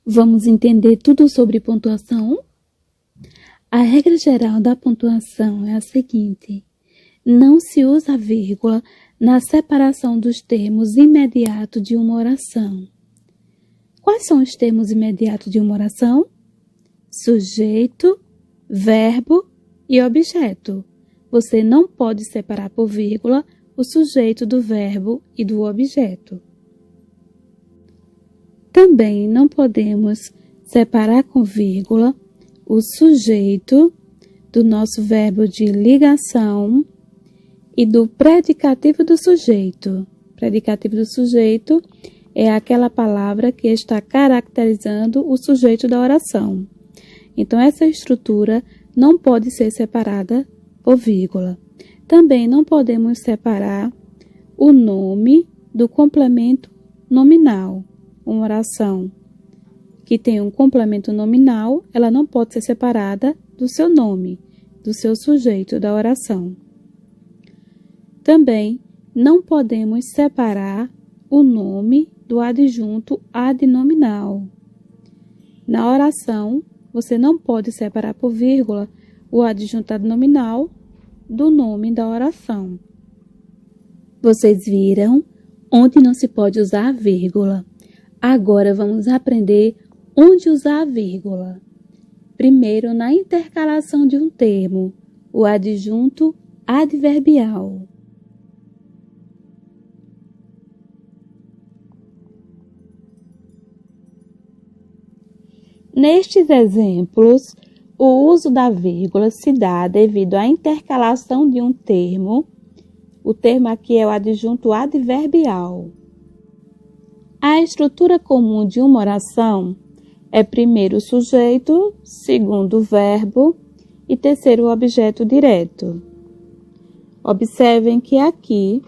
Vamos entender tudo sobre pontuação? A regra geral da pontuação é a seguinte: não se usa a vírgula na separação dos termos imediatos de uma oração. Quais são os termos imediatos de uma oração? Sujeito, verbo e objeto. Você não pode separar por vírgula o sujeito do verbo e do objeto. Também não podemos separar com vírgula o sujeito do nosso verbo de ligação e do predicativo do sujeito. Predicativo do sujeito é aquela palavra que está caracterizando o sujeito da oração. Então, essa estrutura não pode ser separada por vírgula. Também não podemos separar o nome do complemento nominal. Uma oração que tem um complemento nominal, ela não pode ser separada do seu nome, do seu sujeito da oração. Também não podemos separar o nome do adjunto adnominal. Na oração, você não pode separar por vírgula o adjunto adnominal do nome da oração. Vocês viram onde não se pode usar a vírgula. Agora vamos aprender onde usar a vírgula. Primeiro, na intercalação de um termo, o adjunto adverbial. Nestes exemplos, o uso da vírgula se dá devido à intercalação de um termo. O termo aqui é o adjunto adverbial. A estrutura comum de uma oração é primeiro o sujeito, segundo o verbo e terceiro o objeto direto. Observem que aqui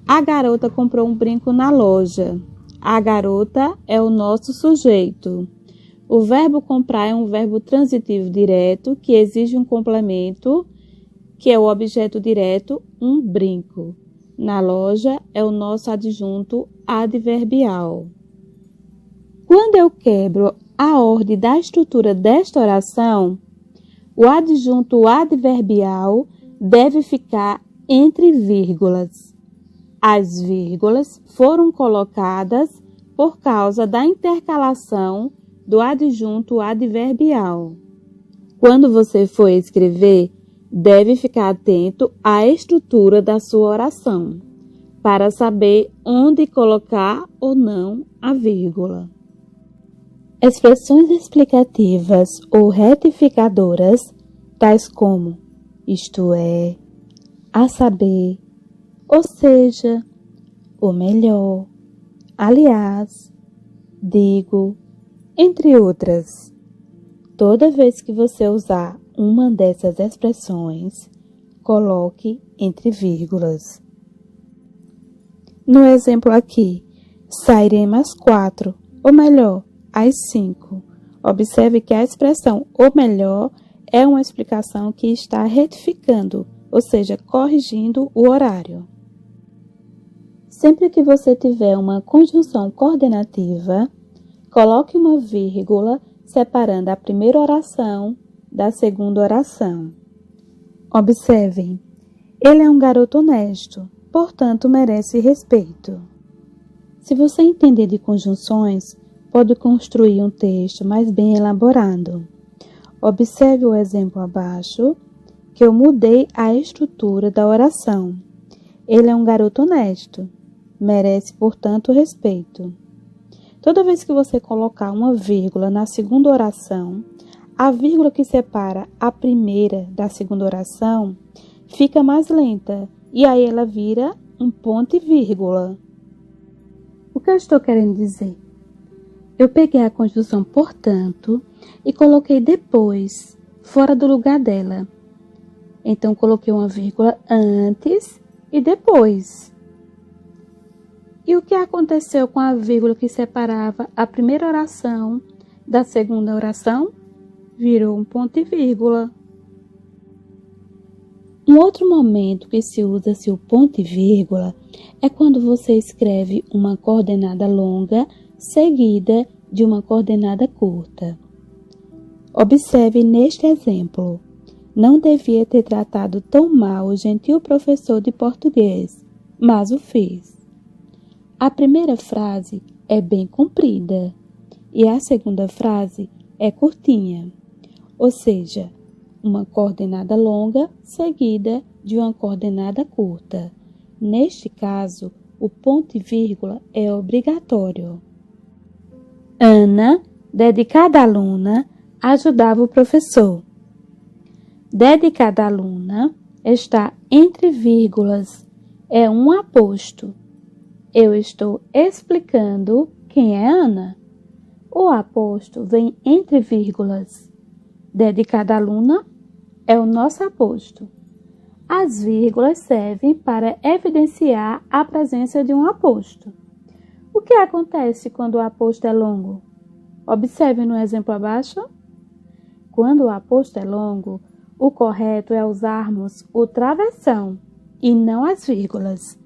a garota comprou um brinco na loja. A garota é o nosso sujeito. O verbo comprar é um verbo transitivo direto que exige um complemento, que é o objeto direto, um brinco. Na loja é o nosso adjunto adverbial. Quando eu quebro a ordem da estrutura desta oração, o adjunto adverbial deve ficar entre vírgulas. As vírgulas foram colocadas por causa da intercalação do adjunto adverbial. Quando você for escrever, deve ficar atento à estrutura da sua oração, para saber onde colocar ou não a vírgula. Expressões explicativas ou retificadoras, tais como isto é, a saber, ou seja, ou melhor, aliás, digo, entre outras. Toda vez que você usar uma dessas expressões, coloque entre vírgulas. No exemplo aqui, sairemos às 4, ou melhor, às 5. Observe que a expressão ou melhor é uma explicação que está retificando, ou seja, corrigindo o horário. Sempre que você tiver uma conjunção coordenativa, coloque uma vírgula separando a primeira oração da segunda oração. Observem, ele é um garoto honesto, portanto merece respeito. Se você entender de conjunções, pode construir um texto mais bem elaborado. Observe o exemplo abaixo, que eu mudei a estrutura da oração. Ele é um garoto honesto, merece, portanto, respeito. Toda vez que você colocar uma vírgula na segunda oração, a vírgula que separa a primeira da segunda oração fica mais lenta e aí ela vira um ponto e vírgula. O que eu estou querendo dizer? Eu peguei a conjunção portanto e coloquei depois, fora do lugar dela. Então, coloquei uma vírgula antes e depois. E o que aconteceu com a vírgula que separava a primeira oração da segunda oração? Virou um ponto e vírgula. Um outro momento que se usa-se o ponto e vírgula é quando você escreve uma coordenada longa seguida de uma coordenada curta. Observe neste exemplo. Não devia ter tratado tão mal o gentil professor de português, mas o fez. A primeira frase é bem comprida e a segunda frase é curtinha, ou seja, uma coordenada longa seguida de uma coordenada curta. Neste caso, o ponto e vírgula é obrigatório. Ana, dedicada aluna, ajudava o professor. Dedicada aluna está entre vírgulas, é um aposto. Eu estou explicando quem é Ana. O aposto vem entre vírgulas. Dedicada aluna é o nosso aposto. As vírgulas servem para evidenciar a presença de um aposto. O que acontece quando o aposto é longo? Observe no exemplo abaixo. Quando o aposto é longo, o correto é usarmos o travessão e não as vírgulas.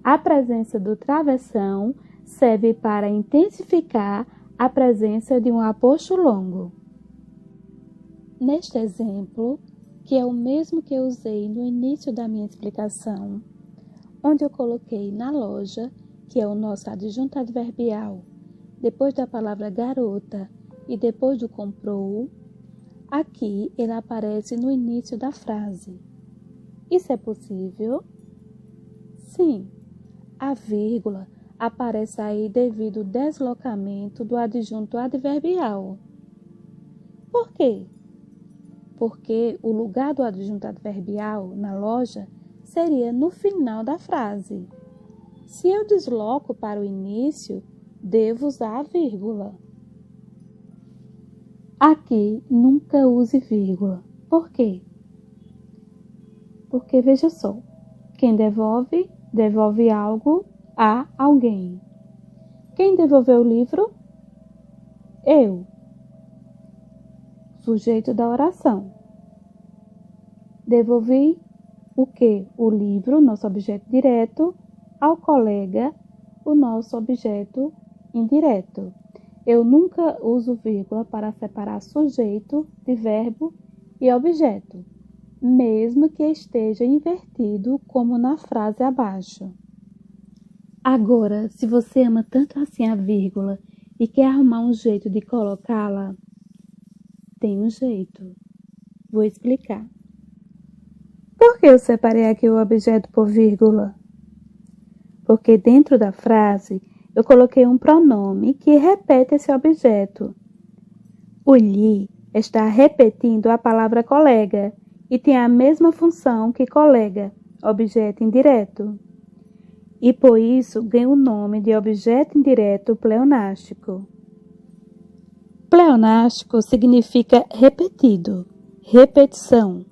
A presença do travessão serve para intensificar a presença de um aposto longo. Neste exemplo, que é o mesmo que eu usei no início da minha explicação, onde eu coloquei na loja, que é o nosso adjunto adverbial, depois da palavra garota e depois do comprou, aqui ele aparece no início da frase. Isso é possível? Sim, a vírgula aparece aí devido ao deslocamento do adjunto adverbial. Por quê? Porque o lugar do adjunto adverbial na loja seria no final da frase. Se eu desloco para o início, devo usar a vírgula. Aqui, nunca use vírgula. Por quê? Porque, veja só, quem devolve, devolve algo a alguém. Quem devolveu o livro? Eu. Sujeito da oração. Devolvi o quê? O livro, nosso objeto direto, ao colega, o nosso objeto indireto. Eu nunca uso vírgula para separar sujeito de verbo e objeto, mesmo que esteja invertido como na frase abaixo. Agora, se você ama tanto assim a vírgula e quer arrumar um jeito de colocá-la, tem um jeito. Vou explicar. Por que eu separei aqui o objeto por vírgula? Porque dentro da frase eu coloquei um pronome que repete esse objeto. O lhe está repetindo a palavra colega e tem a mesma função que colega, objeto indireto. E por isso ganha o nome de objeto indireto pleonástico. Pleonástico significa repetido, repetição.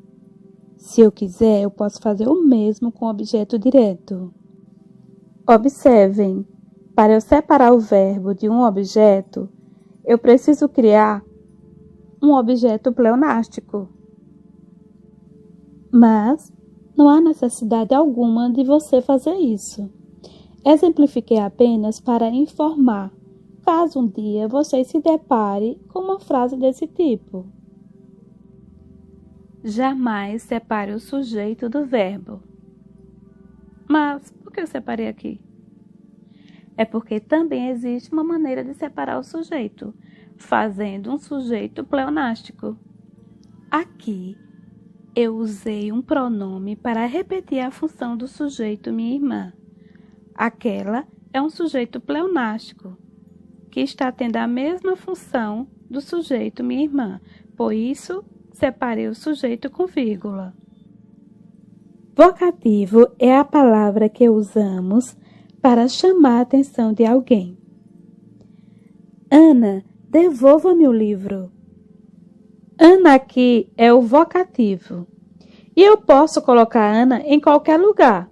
Se eu quiser, eu posso fazer o mesmo com objeto direto. Observem, para eu separar o verbo de um objeto, eu preciso criar um objeto pleonástico. Mas não há necessidade alguma de você fazer isso. Exemplifiquei apenas para informar, caso um dia você se depare com uma frase desse tipo. Jamais separe o sujeito do verbo. Mas por que eu separei aqui? É porque também existe uma maneira de separar o sujeito, fazendo um sujeito pleonástico. Aqui, eu usei um pronome para repetir a função do sujeito minha irmã. Aquela é um sujeito pleonástico, que está tendo a mesma função do sujeito minha irmã. Por isso, separei o sujeito com vírgula. Vocativo é a palavra que usamos para chamar a atenção de alguém. Ana, devolva-me o livro. Ana aqui é o vocativo. E eu posso colocar Ana em qualquer lugar.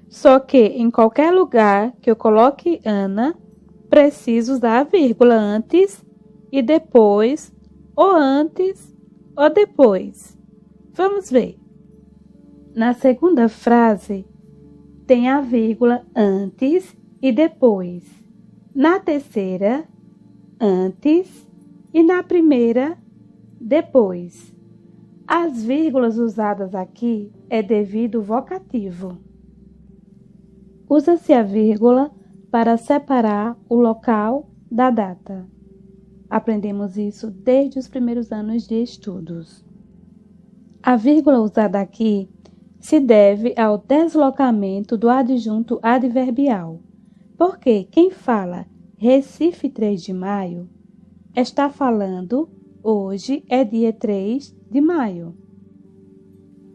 Só que em qualquer lugar que eu coloque Ana, preciso usar a vírgula antes e depois, ou antes ou depois. Vamos ver. Na segunda frase, tem a vírgula antes e depois. Na terceira, antes e na primeira, depois. As vírgulas usadas aqui é devido vocativo. Usa-se a vírgula para separar o local da data. Aprendemos isso desde os primeiros anos de estudos. A vírgula usada aqui se deve ao deslocamento do adjunto adverbial, porque quem fala Recife 3 de maio está falando hoje é dia 3 de maio.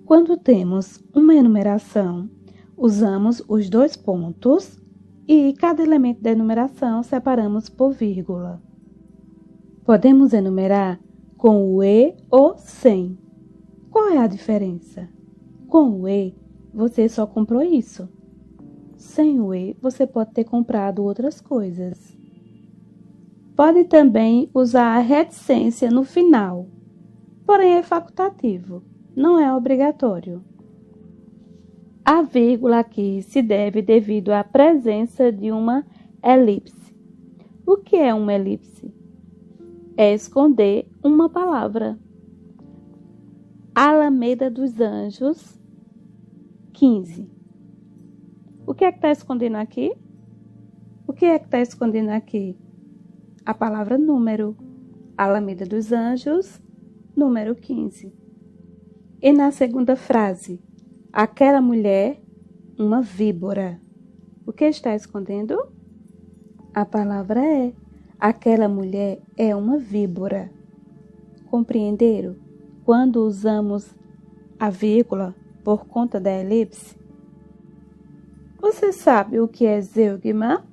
Quando temos uma enumeração, usamos os dois pontos e cada elemento da enumeração separamos por vírgula. Podemos enumerar com o e ou sem. Qual é a diferença? Com o e, você só comprou isso. Sem o e, você pode ter comprado outras coisas. Pode também usar a reticência no final, porém é facultativo, não é obrigatório. A vírgula aqui se deve devido à presença de uma elipse. O que é uma elipse? É esconder uma palavra. Alameda dos Anjos, 15. O que é que está escondendo aqui? O que é que está escondendo aqui? A palavra número. Alameda dos Anjos, número 15. E na segunda frase, aquela mulher, uma víbora. O que está escondendo? A palavra é. Aquela mulher é uma víbora. Compreenderam? Quando usamos a vírgula por conta da elipse? Você sabe o que é zeugma?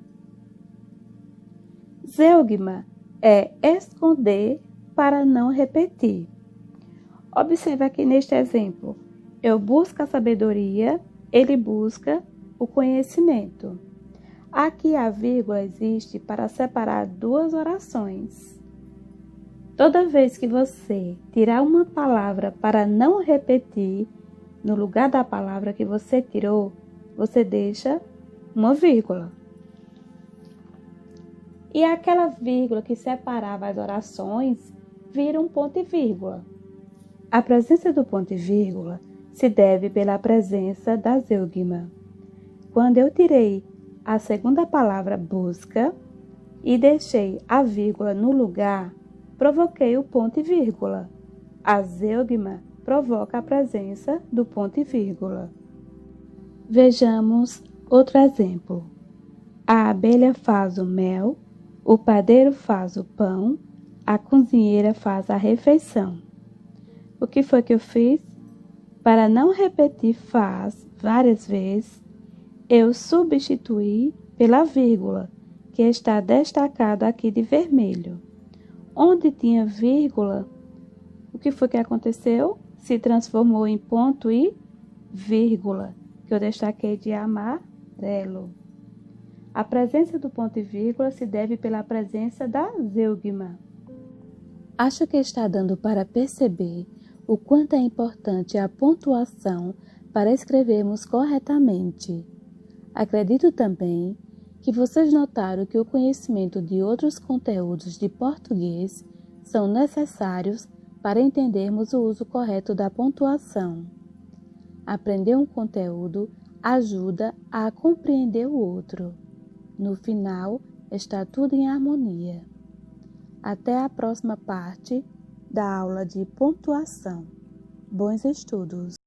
Zeugma é esconder para não repetir. Observe aqui neste exemplo. Eu busco a sabedoria, ele busca o conhecimento. Aqui a vírgula existe para separar duas orações. Toda vez que você tirar uma palavra para não repetir, no lugar da palavra que você tirou, você deixa uma vírgula. E aquela vírgula que separava as orações vira um ponto e vírgula. A presença do ponto e vírgula se deve pela presença da zeugma. Quando eu tirei a segunda palavra busca e deixei a vírgula no lugar, provoquei o ponto e vírgula. A zeugma provoca a presença do ponto e vírgula. Vejamos outro exemplo. A abelha faz o mel, o padeiro faz o pão, a cozinheira faz a refeição. O que foi que eu fiz? Para não repetir faz várias vezes, eu substituí pela vírgula, que está destacada aqui de vermelho. Onde tinha vírgula, o que foi que aconteceu? Se transformou em ponto e vírgula, que eu destaquei de amarelo. A presença do ponto e vírgula se deve pela presença da zeugma. Acho que está dando para perceber o quanto é importante a pontuação para escrevermos corretamente. Acredito também que vocês notaram que o conhecimento de outros conteúdos de português são necessários para entendermos o uso correto da pontuação. Aprender um conteúdo ajuda a compreender o outro. No final, está tudo em harmonia. Até a próxima parte da aula de pontuação. Bons estudos!